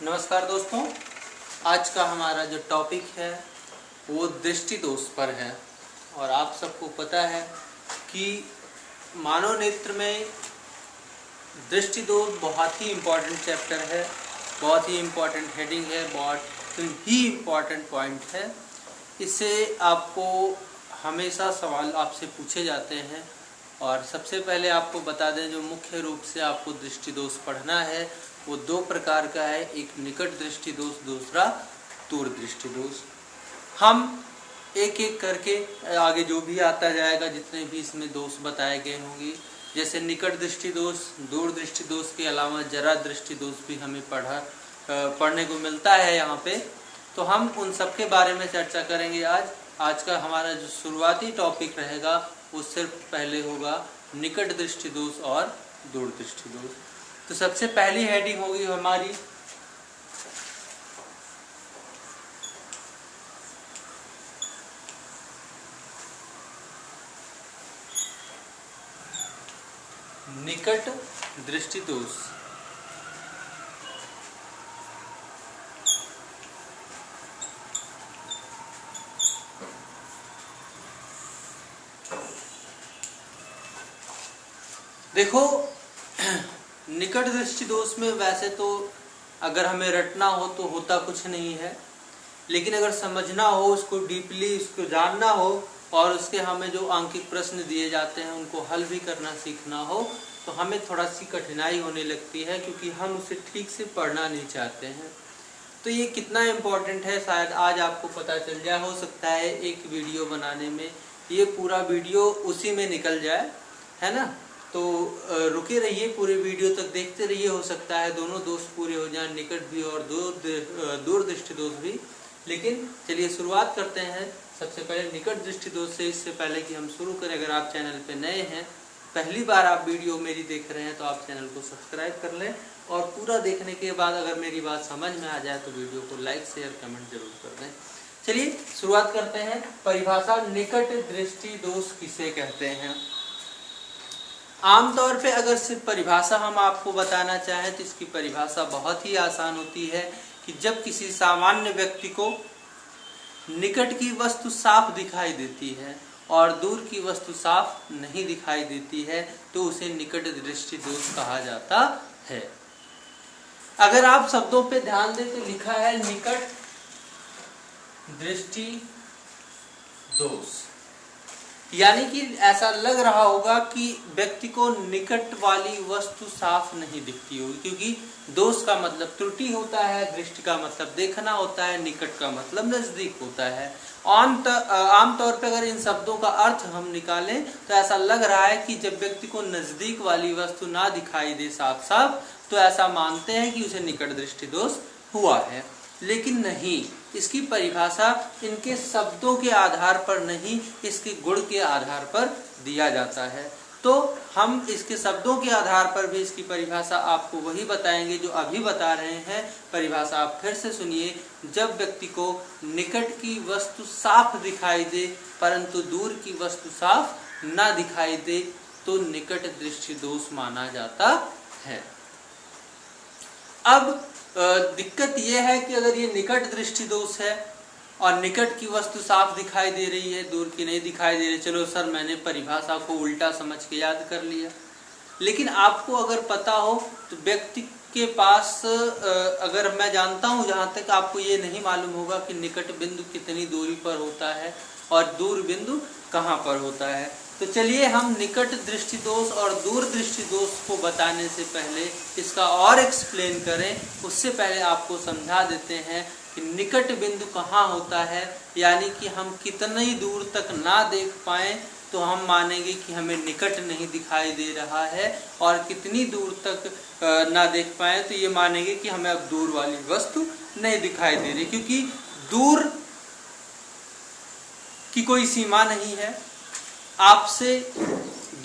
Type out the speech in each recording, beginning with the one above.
नमस्कार दोस्तों, आज का हमारा जो टॉपिक है वो दृष्टि दोष पर है। और आप सबको पता है कि मानव नेत्र में दृष्टि दोष बहुत ही इम्पोर्टेंट चैप्टर है, बहुत ही इम्पोर्टेंट हेडिंग है, बहुत ही इम्पोर्टेंट पॉइंट है। इससे आपको हमेशा सवाल आपसे पूछे जाते हैं। और सबसे पहले आपको बता दें, जो मुख्य रूप से आपको दृष्टि दोष पढ़ना है वो दो प्रकार का है, एक निकट दृष्टि दोष, दूसरा दूर दृष्टि दोष। हम एक एक करके आगे जो भी आता जाएगा, जितने भी इसमें दोष बताए गए होंगे, जैसे निकट दृष्टि दोष, दूर दृष्टि दोष के अलावा जरा दृष्टि दोष भी हमें पढ़ने को मिलता है यहाँ पे। तो हम उन सब के बारे में चर्चा करेंगे आज का हमारा जो शुरुआती टॉपिक रहेगा वो सिर्फ पहले होगा निकट दृष्टि दोष और दूर दृष्टि दोष। तो सबसे पहली हेडिंग होगी हमारी निकट दृष्टि दोष। देखो, निकट दृष्टि दोष में वैसे तो अगर हमें रटना हो तो होता कुछ नहीं है, लेकिन अगर समझना हो, उसको डीपली उसको जानना हो और उसके हमें जो आंकिक प्रश्न दिए जाते हैं उनको हल भी करना सीखना हो तो हमें थोड़ा सी कठिनाई होने लगती है, क्योंकि हम उसे ठीक से पढ़ना नहीं चाहते हैं। तो ये कितना इम्पोर्टेंट है शायद आज आपको पता चल जाए। हो सकता है एक वीडियो बनाने में ये पूरा वीडियो उसी में निकल जाए, है ना। तो रुके रहिए, पूरे वीडियो तक देखते रहिए, हो सकता है दोनों दोष पूरे हो जाएं, निकट भी और दूर दृष्टि दोष भी। लेकिन चलिए शुरुआत करते हैं सबसे पहले निकट दृष्टि दोष से। इससे पहले कि हम शुरू करें, अगर आप चैनल पे नए हैं, पहली बार आप वीडियो मेरी देख रहे हैं, तो आप चैनल को सब्सक्राइब कर लें और पूरा देखने के बाद अगर मेरी बात समझ में आ जाए तो वीडियो को लाइक शेयर कमेंट जरूर कर दें। चलिए शुरुआत करते हैं। परिभाषा निकट दृष्टि दोष किसे कहते हैं। आमतौर पे अगर सिर्फ परिभाषा हम आपको बताना चाहें तो इसकी परिभाषा बहुत ही आसान होती है कि जब किसी सामान्य व्यक्ति को निकट की वस्तु साफ दिखाई देती है और दूर की वस्तु साफ नहीं दिखाई देती है तो उसे निकट दृष्टि दोष कहा जाता है। अगर आप शब्दों पे ध्यान दें तो लिखा है निकट दृष्टि दोष, यानी कि ऐसा लग रहा होगा कि व्यक्ति को निकट वाली वस्तु साफ नहीं दिखती होगी, क्योंकि दोष का मतलब त्रुटि होता है, दृष्टि का मतलब देखना होता है, निकट का मतलब नजदीक होता है। आमतौर पर अगर इन शब्दों का अर्थ हम निकालें तो ऐसा लग रहा है कि जब व्यक्ति को नजदीक वाली वस्तु ना दिखाई दे साफ साफ तो ऐसा मानते हैं कि उसे निकट दृष्टि दोष हुआ है। लेकिन नहीं, इसकी परिभाषा इनके शब्दों के आधार पर नहीं, इसके गुण के आधार पर दिया जाता है। तो हम इसके शब्दों के आधार पर भी इसकी परिभाषा आपको वही बताएंगे जो अभी बता रहे हैं। परिभाषा आप फिर से सुनिए। जब व्यक्ति को निकट की वस्तु साफ दिखाई दे परंतु दूर की वस्तु साफ ना दिखाई दे तो निकट दृष्टि दोष माना जाता है। अब दिक्कत यह है कि अगर ये निकट दृष्टि दोष है और निकट की वस्तु साफ दिखाई दे रही है, दूर की नहीं दिखाई दे रही, चलो सर मैंने परिभाषा को उल्टा समझ के याद कर लिया। लेकिन आपको अगर पता हो तो व्यक्ति के पास अगर मैं जानता हूँ, जहाँ तक आपको ये नहीं मालूम होगा कि निकट बिंदु कितनी दूरी पर होता है और दूर बिंदु कहाँ पर होता है। तो चलिए हम निकट दृष्टि दोष और दूर दृष्टि दोष को बताने से पहले इसका और एक्सप्लेन करें, उससे पहले आपको समझा देते हैं कि निकट बिंदु कहाँ होता है। यानी कि हम कितनी दूर तक ना देख पाएं तो हम मानेंगे कि हमें निकट नहीं दिखाई दे रहा है, और कितनी दूर तक ना देख पाएं तो ये मानेंगे कि हमें अब दूर वाली वस्तु नहीं दिखाई दे रही, क्योंकि दूर की कोई सीमा नहीं है। आपसे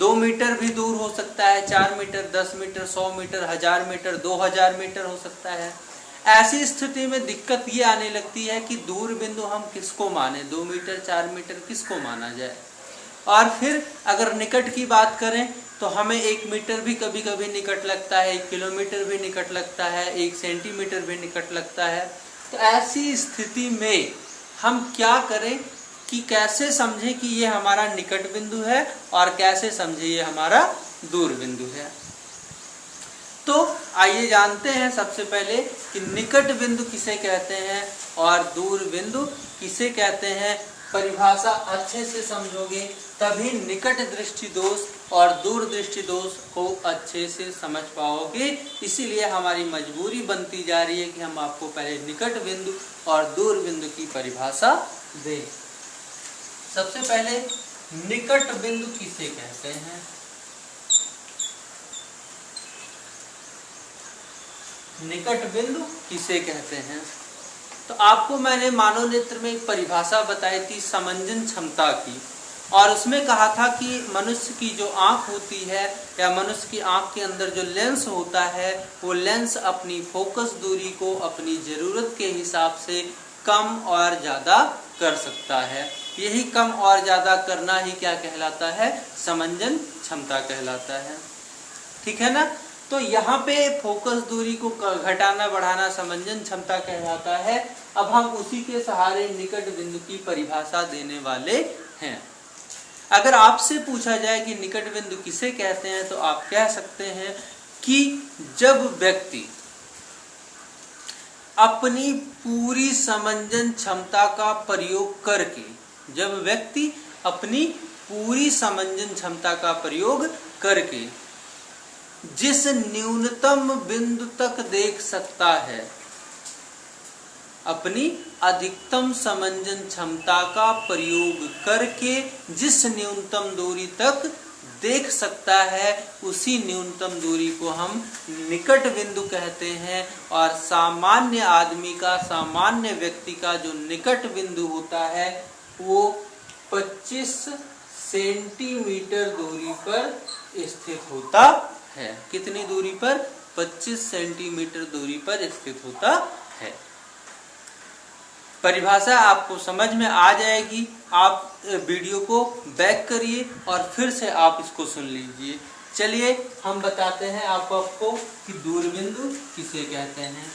2 मीटर भी दूर हो सकता है, 4 metre, 10 metre, 100 metre, 1000 metre, 2000 metre हो सकता है। ऐसी स्थिति में दिक्कत ये आने लगती है कि दूर बिंदु हम किसको माने, 2 मीटर 4 मीटर किसको माना जाए। और फिर अगर निकट की बात करें तो हमें 1 मीटर भी कभी कभी निकट लगता है, 1 किलोमीटर भी निकट लगता है, 1 सेंटीमीटर भी निकट लगता है। तो ऐसी स्थिति में हम क्या करें कि कैसे समझें कि ये हमारा निकट बिंदु है और कैसे समझें ये हमारा दूर बिंदु है। तो आइए जानते हैं सबसे पहले कि निकट बिंदु किसे कहते हैं और दूर बिंदु किसे कहते हैं। परिभाषा अच्छे से समझोगे तभी निकट दृष्टि दोष और दूर दृष्टि दोष को अच्छे से समझ पाओगे। इसीलिए हमारी मजबूरी बनती जा रही है कि हम आपको पहले निकट बिंदु और दूर बिंदु की परिभाषा दें। सबसे पहले निकट बिंदु किसे कहते हैं। निकट बिंदु किसे कहते हैं, तो आपको मैंने मानव नेत्र में एक परिभाषा बताई थी समंजन क्षमता की, और उसमें कहा था कि मनुष्य की जो आंख होती है या मनुष्य की आंख के अंदर जो लेंस होता है वो लेंस अपनी फोकस दूरी को अपनी ज़रूरत के हिसाब से कम और ज़्यादा कर सकता है। यही कम और ज़्यादा करना ही क्या कहलाता है, समंजन क्षमता कहलाता है। ठीक है ना। तो यहाँ पे फोकस दूरी को घटाना बढ़ाना समंजन क्षमता कहलाता है। अब हम उसी के सहारे निकट बिंदु की परिभाषा देने वाले हैं। अगर आपसे पूछा जाए कि निकट बिंदु किसे कहते हैं तो आप कह सकते हैं कि जब व्यक्ति अपनी पूरी समंजन क्षमता का प्रयोग करके, जब व्यक्ति अपनी पूरी समंजन क्षमता का प्रयोग करके जिस न्यूनतम बिंदु तक देख सकता है, अपनी अधिकतम समंजन क्षमता का प्रयोग करके जिस न्यूनतम दूरी तक देख सकता है, उसी न्यूनतम दूरी को हम निकट बिंदु कहते हैं। और सामान्य आदमी का, सामान्य व्यक्ति का जो निकट बिंदु होता है वो 25 सेंटीमीटर दूरी पर स्थित होता है। कितनी दूरी पर? 25 सेंटीमीटर दूरी पर स्थित होता है। परिभाषा आपको समझ में आ जाएगी। आप वीडियो को बैक करिए और फिर से आप इसको सुन लीजिए। चलिए हम बताते हैं आपको कि दूर बिंदु किसे कहते हैं।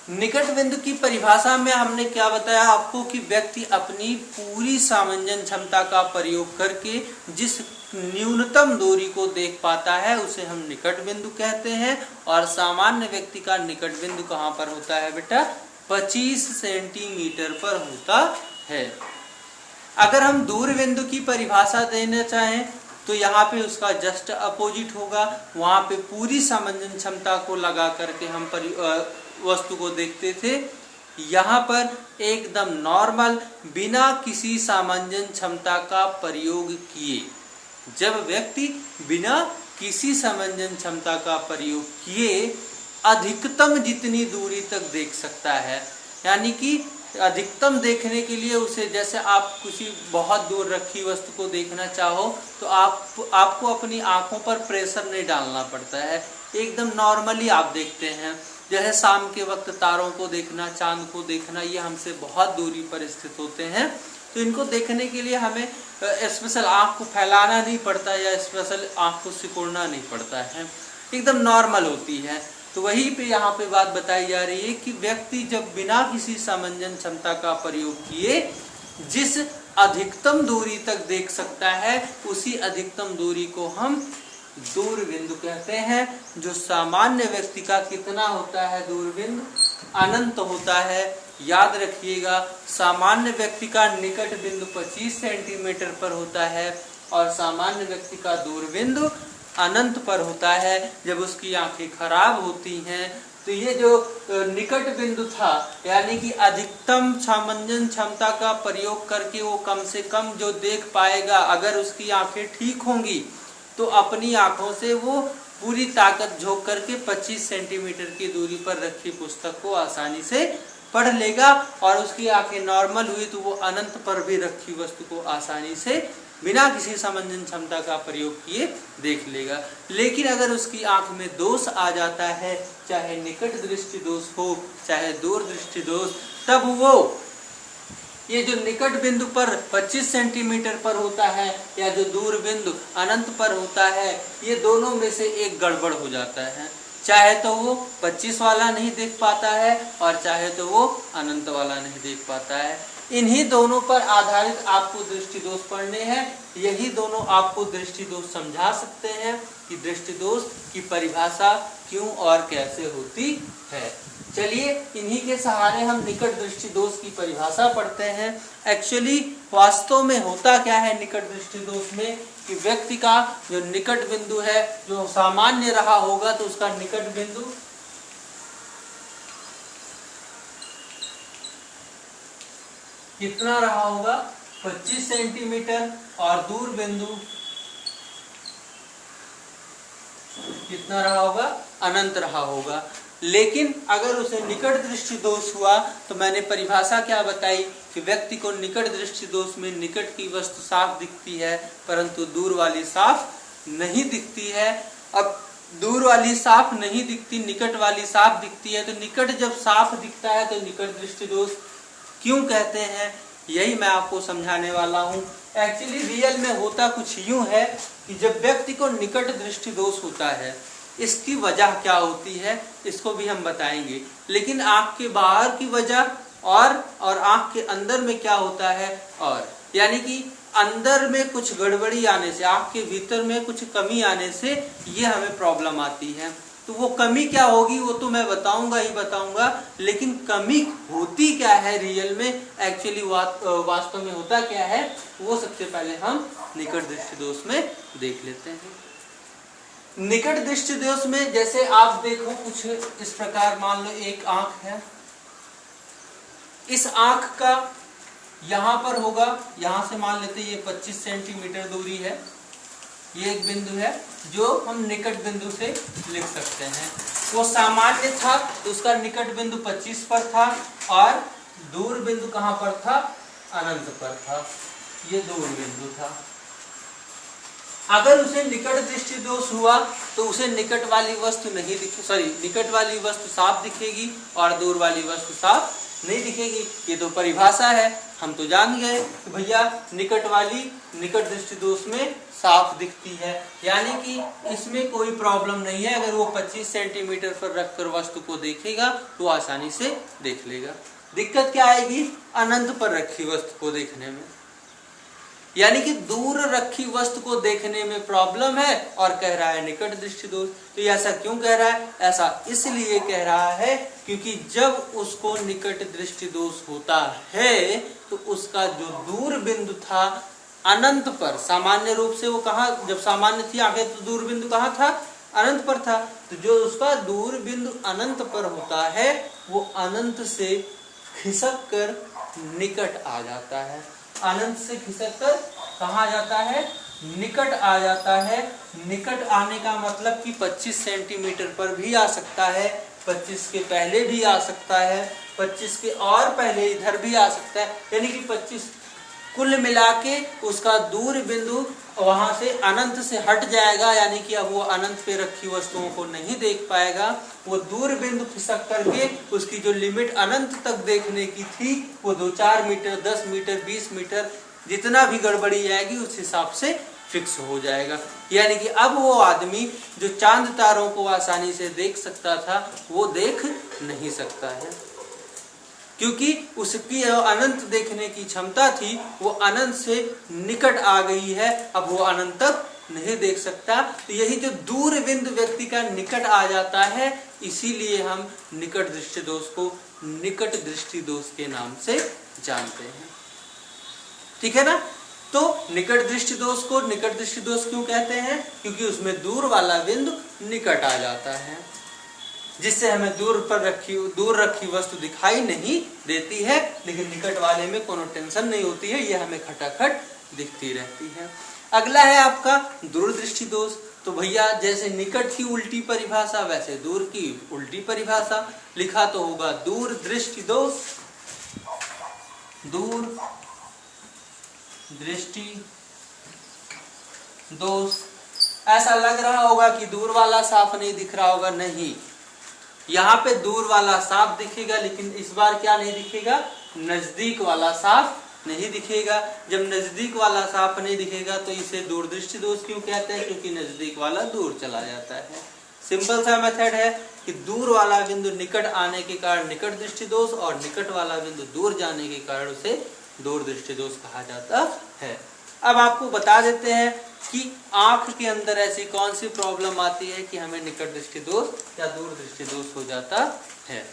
निकट बिंदु की परिभाषा में हमने क्या बताया आपको कि व्यक्ति अपनी पूरी सामंजन क्षमता का प्रयोग करके जिस न्यूनतम दूरी को देख पाता है उसे हम निकट बिंदु कहते हैं। और सामान्य व्यक्ति का निकट बिंदु कहाँ पर होता है बेटा? 25 सेंटीमीटर पर होता है। अगर हम दूर बिंदु की परिभाषा देना चाहें तो यहाँ पे उसका जस्ट अपोजिट होगा। वहां पे पूरी सामंजन क्षमता को लगा करके हम वस्तु को देखते थे। यहाँ पर एकदम नॉर्मल बिना किसी सामंजन क्षमता का प्रयोग किए, जब व्यक्ति बिना किसी सामंजन क्षमता का प्रयोग किए अधिकतम जितनी दूरी तक देख सकता है, यानी कि अधिकतम देखने के लिए उसे, जैसे आप किसी बहुत दूर रखी वस्तु को देखना चाहो तो आपको अपनी आंखों पर प्रेशर नहीं डालना पड़ता है, एकदम नॉर्मली आप देखते हैं। जैसे शाम के वक्त तारों को देखना, चांद को देखना, ये हमसे बहुत दूरी पर स्थित होते हैं। तो इनको देखने के लिए हमें स्पेशल आंख को फैलाना नहीं पड़ता या स्पेशल आंख को सिकोड़ना नहीं पड़ता है, एकदम नॉर्मल होती है। तो वहीं पे यहाँ पे बात बताई जा रही है कि व्यक्ति जब बिना किसी सामंजन क्षमता का प्रयोग किए जिस अधिकतम दूरी तक देख सकता है, उसी अधिकतम दूरी को हम दूर बिंदु कहते हैं। जो सामान्य व्यक्ति का कितना होता है दूर बिंदु? अनंत होता है। याद रखिएगा, सामान्य व्यक्ति का निकट बिंदु 25 सेंटीमीटर पर होता है और सामान्य व्यक्ति का दूर बिंदु अनंत पर होता है। जब उसकी आंखें खराब होती हैं तो ये जो निकट बिंदु था, यानी कि अधिकतम सामंजन क्षमता का प्रयोग करके वो कम से कम जो देख पाएगा, अगर उसकी आंखें ठीक होंगी तो अपनी आंखों से वो पूरी ताकत झोंक करके 25 सेंटीमीटर की दूरी पर रखी पुस्तक को आसानी से पढ़ लेगा। और उसकी आंखें नॉर्मल हुई तो वो अनंत पर भी रखी वस्तु को आसानी से बिना किसी समंजन क्षमता का प्रयोग किए देख लेगा। लेकिन अगर उसकी आंख में दोष आ जाता है, चाहे निकट दृष्टि दोष हो चाहे दूर दृष्टि दोष, तब वो ये जो निकट बिंदु पर 25 सेंटीमीटर पर होता है या जो दूर बिंदु अनंत पर होता है, ये दोनों में से एक गड़बड़ हो जाता है। चाहे तो वो 25 वाला नहीं देख पाता है और चाहे तो वो अनंत वाला नहीं देख पाता है। इन्हीं दोनों पर आधारित आपको दृष्टि दोष पढ़ने हैं। यही दोनों आपको दृष्टि दोष समझा सकते हैं कि दृष्टि दोष की परिभाषा क्यों और कैसे होती है। चलिए इन्हीं के सहारे हम निकट दृष्टि दोष की परिभाषा पढ़ते हैं। एक्चुअली वास्तव में होता क्या है निकट दृष्टि दोष में कि व्यक्ति का जो निकट बिंदु है, जो सामान्य रहा होगा तो उसका निकट बिंदु कितना रहा होगा 25 सेंटीमीटर और दूर बिंदु कितना रहा होगा अनंत रहा होगा। लेकिन अगर उसे निकट दृष्टि दोष हुआ तो मैंने परिभाषा क्या बताई कि व्यक्ति को निकट दृष्टि दोष में निकट की वस्तु साफ दिखती है परंतु दूर वाली साफ नहीं दिखती है। अब दूर वाली साफ नहीं दिखती, निकट वाली साफ दिखती है, तो निकट जब साफ दिखता है तो निकट दृष्टि दोष क्यों कहते हैं, यही मैं आपको समझाने वाला हूँ। एक्चुअली रियल में होता कुछ यूं है कि जब व्यक्ति को निकट दृष्टि दोष होता है, इसकी वजह क्या होती है इसको भी हम बताएंगे। लेकिन आंख के बाहर की वजह और आंख के अंदर में क्या होता है, और यानी कि अंदर में कुछ गड़बड़ी आने से, आंख के भीतर में कुछ कमी आने से ये हमें प्रॉब्लम आती है। तो वो कमी क्या होगी वो तो मैं बताऊंगा, लेकिन कमी होती क्या है रियल में, एक्चुअली वास्तव में होता क्या है, वो सबसे पहले हम निकट दृष्टि दोष में देख लेते हैं। निकट दृष्टि दोष में जैसे आप देखो कुछ इस प्रकार, मान लो एक आंख है, इस आंख का यहां पर होगा, यहां से मान लेते ये 25 सेंटीमीटर दूरी है, ये एक बिंदु है जो हम निकट बिंदु से लिख सकते हैं। वो सामान्य था तो उसका निकट बिंदु 25 पर था और दूर बिंदु कहां पर था, अनंत पर था, ये दूर बिंदु था। अगर उसे निकट दृष्टि दोष हुआ तो उसे निकट वाली वस्तु नहीं निकट वाली वस्तु साफ दिखेगी और दूर वाली वस्तु साफ नहीं दिखेगी। ये तो परिभाषा है, हम तो जान गए कि भैया निकट वाली निकट दृष्टि दोष में साफ दिखती है, यानी कि इसमें कोई प्रॉब्लम नहीं है। अगर वो 25 सेंटीमीटर पर रखकर वस्तु को देखेगा तो आसानी से देख लेगा। दिक्कत क्या आएगी, अनंत पर रखी वस्तु को देखने में, यानी कि दूर रखी वस्तु को देखने में प्रॉब्लम है और कह रहा है निकट दृष्टि दोष। तो ऐसा क्यों कह रहा है, ऐसा इसलिए कह रहा है क्योंकि जब उसको निकट दृष्टि दोष होता है तो उसका जो दूर बिंदु था अनंत पर, सामान्य रूप से वो कहा, जब सामान्य थी आगे तो दूर बिंदु कहाँ था, अनंत पर था, तो जो उसका दूर बिंदु अनंत पर होता है वो अनंत से खिसक कर निकट आ जाता है। अनंत से खिसक कर कहाँ आ जाता है, निकट आ जाता है। निकट आने का मतलब कि 25 सेंटीमीटर पर भी आ सकता है, 25 के पहले भी आ सकता है, 25 के और पहले इधर भी आ सकता है, यानी कि 25 कुल मिला के उसका दूर बिंदु वहां से अनंत से हट जाएगा, यानी कि अब वो अनंत पे रखी वस्तुओं को नहीं देख पाएगा। वो दूर बिंदु खिसक करके उसकी जो लिमिट अनंत तक देखने की थी वो 2-4 मीटर, 10 मीटर, 20 मीटर, जितना भी गड़बड़ी आएगी उस हिसाब से फिक्स हो जाएगा। यानी कि अब वो आदमी जो चांद तारों को आसानी से देख सकता था वो देख नहीं सकता है, क्योंकि उसकी अनंत देखने की क्षमता थी वो अनंत से निकट आ गई है, अब वो अनंत तक नहीं देख सकता। तो यही जो दूर बिंदु व्यक्ति का निकट आ जाता है, इसीलिए हम निकट दृष्टि दोष को निकट दृष्टि दोष के नाम से जानते हैं। ठीक है ना। तो निकट दृष्टि दोष को निकट दृष्टि दोष क्यों कहते हैं, क्योंकि उसमें दूर वाला बिंदु निकट आ जाता है, जिससे हमें दूर रखी वस्तु दिखाई नहीं देती है, लेकिन निकट वाले में कोनो टेंशन नहीं होती है, ये हमें खटाखट दिखती रहती है। अगला है आपका दूर दृष्टि दोष। तो भैया जैसे निकट की उल्टी परिभाषा वैसे दूर की उल्टी परिभाषा, लिखा तो होगा दूर दृष्टि दोष, दूर दृष्टि दोष। ऐसा लग रहा होगा कि दूर वाला साफ नहीं दिख रहा होगा, नहीं, यहाँ पे दूर वाला साफ दिखेगा, लेकिन इस बार क्या नहीं दिखेगा, नजदीक वाला साफ नहीं दिखेगा। जब नजदीक वाला साफ नहीं दिखेगा तो इसे दूरदृष्टि दोष क्यों कहते हैं? क्योंकि नजदीक वाला दूर चला जाता है। सिंपल सा मेथड है कि दूर वाला बिंदु निकट आने के कारण निकट दृष्टि दोष और निकट वाला बिंदु दूर जाने के कारण उसे दूर दृष्टि दोष कहा जाता है। अब आपको बता देते हैं कि आंख के अंदर ऐसी कौन सी प्रॉब्लम आती है कि हमें निकट दृष्टि दोष या दूर दृष्टि दोष हो जाता है।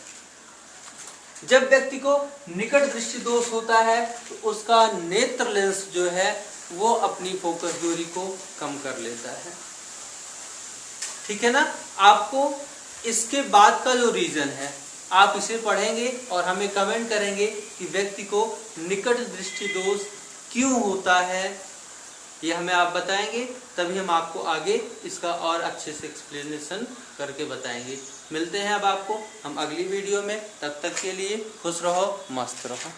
जब व्यक्ति को निकट दृष्टि दोष होता है तो उसका नेत्र लेंस जो है वो अपनी फोकस दूरी को कम कर लेता है। ठीक है ना। आपको इसके बाद का जो रीजन है आप इसे पढ़ेंगे और हमें कमेंट करेंगे कि व्यक्ति को निकट दृष्टि दोष क्यों होता है, ये हमें आप बताएंगे, तभी हम आपको आगे इसका और अच्छे से एक्सप्लेनेशन करके बताएंगे। मिलते हैं अब आपको हम अगली वीडियो में, तब तक के लिए खुश रहो, मस्त रहो।